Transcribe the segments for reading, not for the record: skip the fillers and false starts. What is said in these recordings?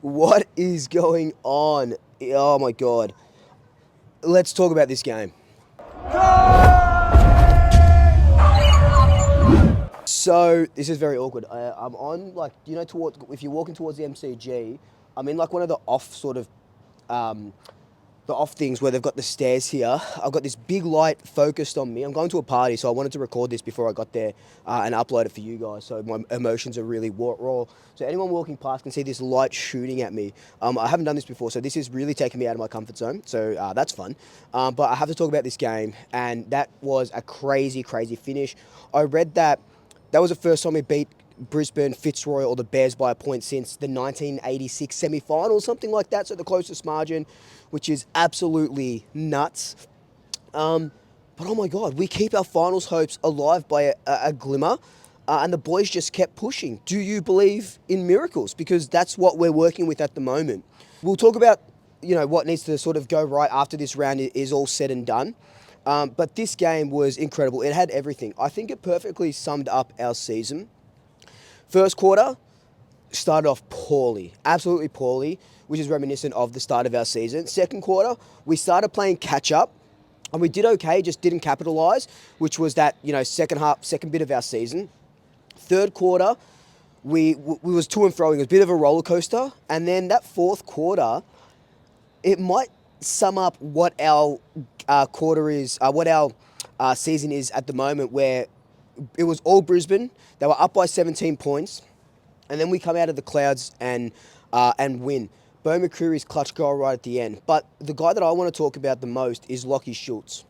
What is going on? Oh my God. Let's talk about this game. So this is very awkward. I'm on like toward if you're walking towards the MCG, I'm in like one of the off um, the off things where they've got the stairs here. I've got this big light focused on me. I'm going to a party, so I wanted to record this before I got there and upload it for you guys. So my emotions are really raw. So anyone walking past can see this light shooting at me. I haven't done this before, so this is really taking me out of my comfort zone. So that's fun. But I have to talk about this game, and that was a crazy, crazy finish. I read that was the first time we beat Brisbane, Fitzroy, or the Bears by a point since the 1986 semi-final, something like that. So the closest margin, which is absolutely nuts. But oh my God, we keep our finals hopes alive by a glimmer, and the boys just kept pushing. Do you believe in miracles? Because that's what we're working with at the moment. We'll talk about what needs to sort of go right after this round is all said and done. But this game was incredible. It had everything. I think it perfectly summed up our season. First quarter started off poorly, absolutely poorly, which is reminiscent of the start of our season. Second quarter, we started playing catch up, and we did okay, just didn't capitalise, which was that second bit of our season. Third quarter, we was to and fro. It was a bit of a roller coaster, and then that fourth quarter, it might sum up what our quarter is, what our season is at the moment, where it was all Brisbane. They were up by 17 points, and then we come out of the clouds and win. Bo McCreary's clutch goal right at the end. But the guy that I want to talk about the most is Lachie Schultz.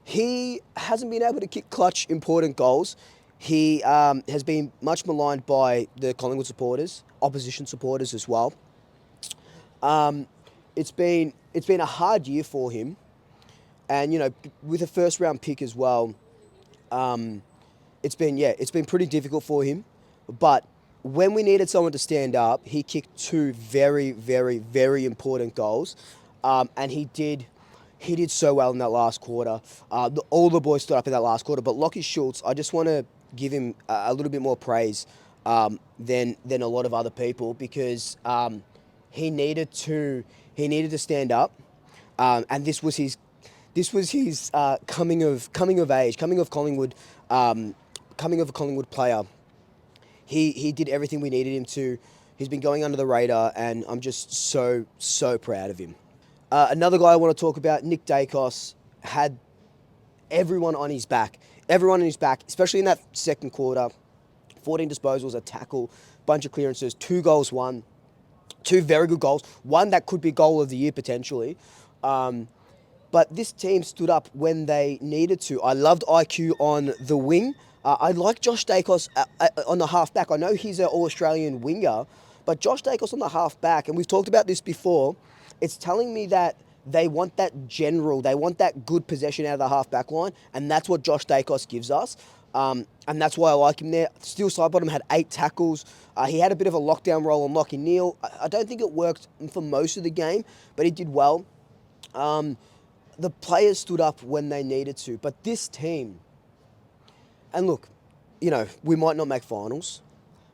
He hasn't been able to kick clutch, important goals. He has been much maligned by the Collingwood supporters, opposition supporters as well. It's been a hard year for him, and with a first round pick as well. It's been pretty difficult for him, but when we needed someone to stand up, he kicked two very, very, very important goals, and he did so well in that last quarter. All the boys stood up in that last quarter, but Lachie Schultz, I just want to give him a little bit more praise than a lot of other people, because he needed to stand up, and this was his coming of age, coming of Collingwood, coming of a Collingwood player. He did everything we needed him to. He's been going under the radar, and I'm just so proud of him. Another guy I want to talk about, Nick Dacos, had everyone on his back. Everyone on his back, especially in that second quarter. 14 disposals, a tackle, bunch of clearances, 2 goals won. 2 very good goals. One that could be goal of the year potentially. But this team stood up when they needed to. I loved IQ on the wing. I like Josh Dacos on the half-back. I know he's an All-Australian winger, but Josh Dacos on the half-back, and we've talked about this before, it's telling me that they want that they want that good possession out of the half-back line, and that's what Josh Dacos gives us. And that's why I like him there. Steele Sidebottom had 8 tackles. He had a bit of a lockdown role on Lachie Neale. I don't think it worked for most of the game, but he did well. The players stood up when they needed to. But this team, and look, we might not make finals,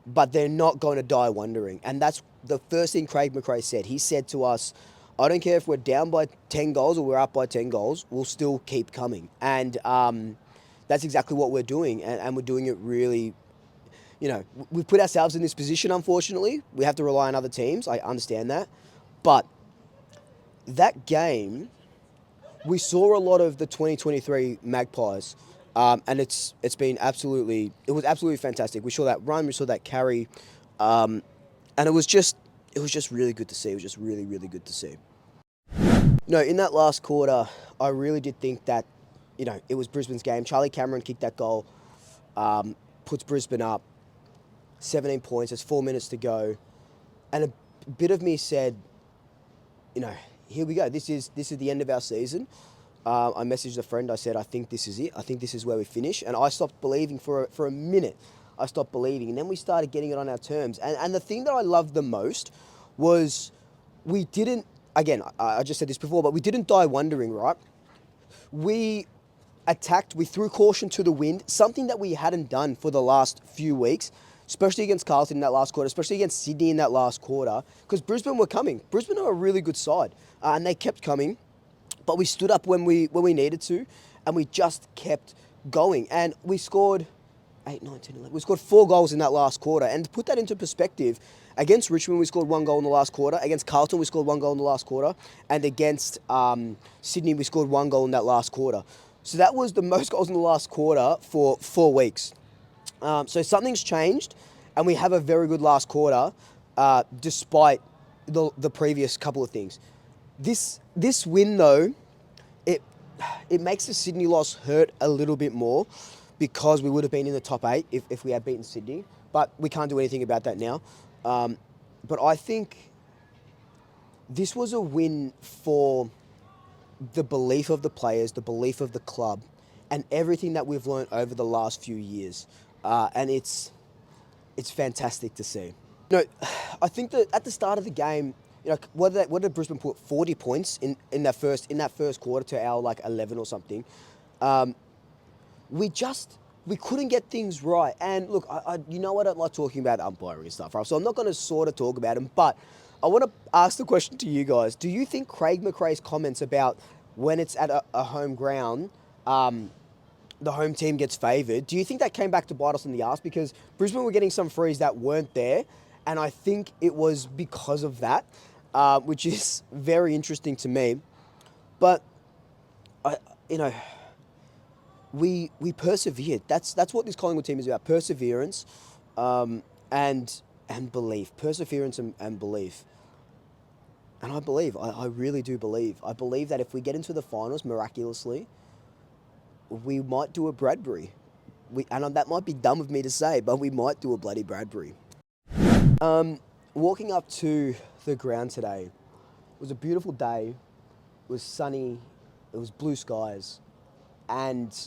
but they're not going to die wondering. And that's the first thing Craig McRae said. He said to us, I don't care if we're down by 10 goals or we're up by 10 goals, we'll still keep coming. And that's exactly what we're doing. And we're doing it really, we've put ourselves in this position, unfortunately. We have to rely on other teams. I understand that. But that game, we saw a lot of the 2023 Magpies, and it was absolutely fantastic. We saw that run, we saw that carry, and it was just really good to see. It was just really, really good to see. In that last quarter, I really did think that, it was Brisbane's game. Charlie Cameron kicked that goal, puts Brisbane up 17 points. There's 4 minutes to go, and a bit of me said, here we go. This is the end of our season. I messaged a friend. I said, I think this is it. I think this is where we finish. And I stopped believing for a minute. I stopped believing. And then we started getting it on our terms. And the thing that I loved the most was we didn't, again, I just said this before, but we didn't die wondering, right? We attacked, we threw caution to the wind, something that we hadn't done for the last few weeks. especially against Carlton in that last quarter, especially against Sydney in that last quarter, because Brisbane were coming. Brisbane are a really good side, and they kept coming, but we stood up when we needed to, and we just kept going. And we scored 8, 9, 10, 11. We scored 4 goals in that last quarter. And to put that into perspective, against Richmond, we scored 1 goal in the last quarter. Against Carlton, we scored 1 goal in the last quarter. And against Sydney, we scored 1 goal in that last quarter. So that was the most goals in the last quarter for 4 weeks. So something's changed, and we have a very good last quarter, despite the previous couple of things. This win, though, it makes the Sydney loss hurt a little bit more, because we would have been in the top 8 if we had beaten Sydney. But we can't do anything about that now. But I think this was a win for the belief of the players, the belief of the club, and everything that we've learned over the last few years. And it's fantastic to see. I think that at the start of the game, what did Brisbane put? 40 points in that first quarter to our 11 or something. We couldn't get things right. And look, I don't like talking about umpiring and stuff, right? So I'm not going to sort of talk about them, but I want to ask the question to you guys. Do you think Craig McRae's comments about when it's at a home ground, the home team gets favoured, do you think that came back to bite us in the arse? Because Brisbane were getting some frees that weren't there, and I think it was because of that, which is very interesting to me. But, we persevered. That's what this Collingwood team is about: perseverance, and belief. Perseverance and belief. And I believe. I really do believe. I believe that if we get into the finals miraculously, we might do a Bradbury. And that might be dumb of me to say, but we might do a bloody Bradbury. Walking up to the ground today, it was a beautiful day. It was sunny. It was blue skies, and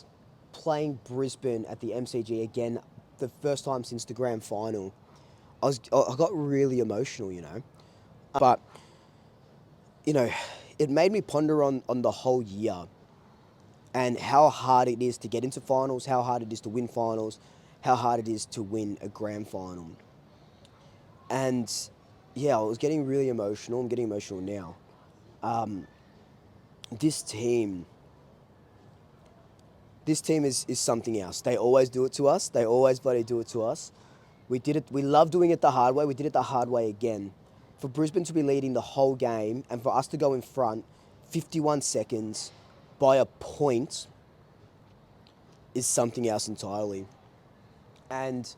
playing Brisbane at the MCG again, the first time since the grand final, I got really emotional, But, it made me ponder on the whole year and how hard it is to get into finals, how hard it is to win finals, how hard it is to win a grand final. And, yeah, I was getting really emotional. I'm getting emotional now. This team is something else. They always do it to us. They always bloody do it to us. We did it. We love doing it the hard way. We did it the hard way again. For Brisbane to be leading the whole game and for us to go in front 51 seconds by a point is something else entirely. And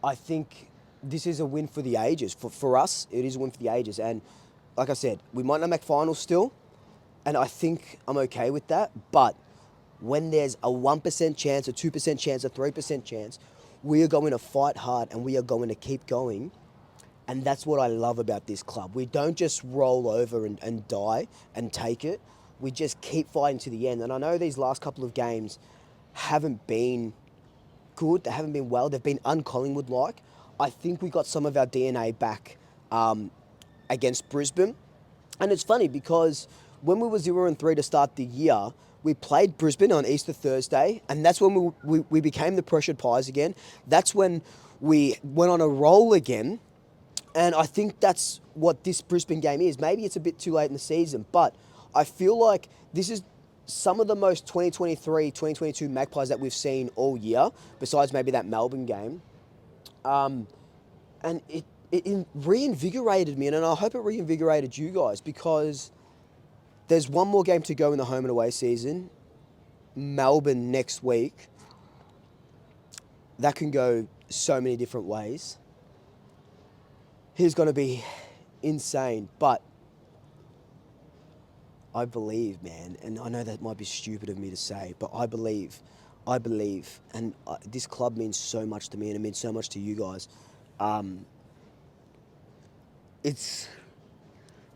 I think this is a win for the ages. For us, it is a win for the ages. And like I said, we might not make finals still, and I think I'm okay with that. But when there's a 1% chance, a 2% chance, a 3% chance, we are going to fight hard and we are going to keep going. And that's what I love about this club. We don't just roll over and die and take it. We just keep fighting to the end. And I know these last couple of games haven't been good. They haven't been well. They've been un-Collingwood-like. I think we got some of our DNA back against Brisbane. And it's funny because when we were 0-3 to start the year, we played Brisbane on Easter Thursday, and that's when we became the pressured Pies again. That's when we went on a roll again, and I think that's what this Brisbane game is. Maybe it's a bit too late in the season, but I feel like this is some of the most 2023, 2022 Magpies that we've seen all year, besides maybe that Melbourne game. And it reinvigorated me, and I hope it reinvigorated you guys, because there's one more game to go in the home and away season. Melbourne next week. That can go so many different ways. He's going to be insane, but I believe, man, and I know that might be stupid of me to say, but I believe, and this club means so much to me, and it means so much to you guys. It's,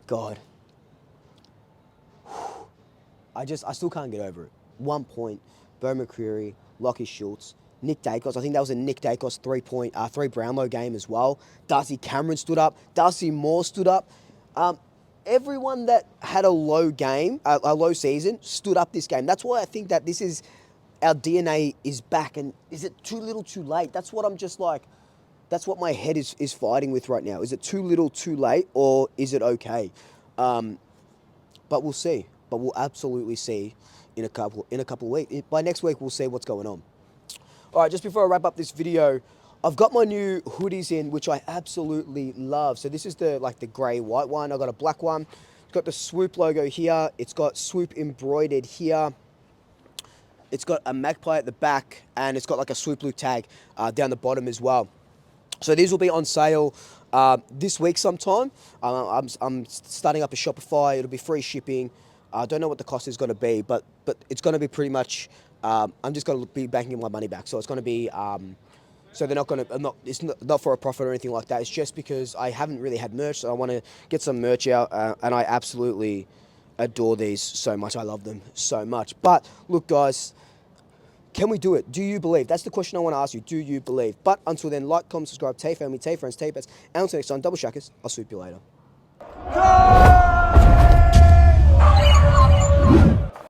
God, I still can't get over it. 1 point, Bo McCreary, Lockie Schultz, Nick Dacos. I think that was a Nick Dacos 3 Brownlow game as well. Darcy Cameron stood up. Darcy Moore stood up. Everyone that had a low game, a low season, stood up this game. That's why I think that this is, our DNA is back. And is it too little too late? That's what I'm just like, That's what my head is fighting with right now. Is it too little, too late, or is it okay? But we'll see. But we'll absolutely see in a couple of weeks. By next week, we'll see what's going on. All right, just before I wrap up this video, I've got my new hoodies in, which I absolutely love. So this is the grey white one. I got a black one. It's got the Swoop logo here. It's got Swoop embroidered here. It's got a magpie at the back, and it's got like a Swoop blue tag down the bottom as well. So these will be on sale this week sometime. I'm starting up a Shopify. It'll be free shipping. I don't know what the cost is going to be, but it's going to be pretty much. I'm just going to be banking my money back. So it's going to be. So they're not going to. It's not for a profit or anything like that. It's just because I haven't really had merch, so I want to get some merch out, and I absolutely adore these so much. I love them so much. But look, guys. Can we do it? Do you believe? That's the question I want to ask you. Do you believe? But until then, like, comment, subscribe, Tay family, Tay friends, Tay pets. And until next time, double shackers. I'll swoop you later.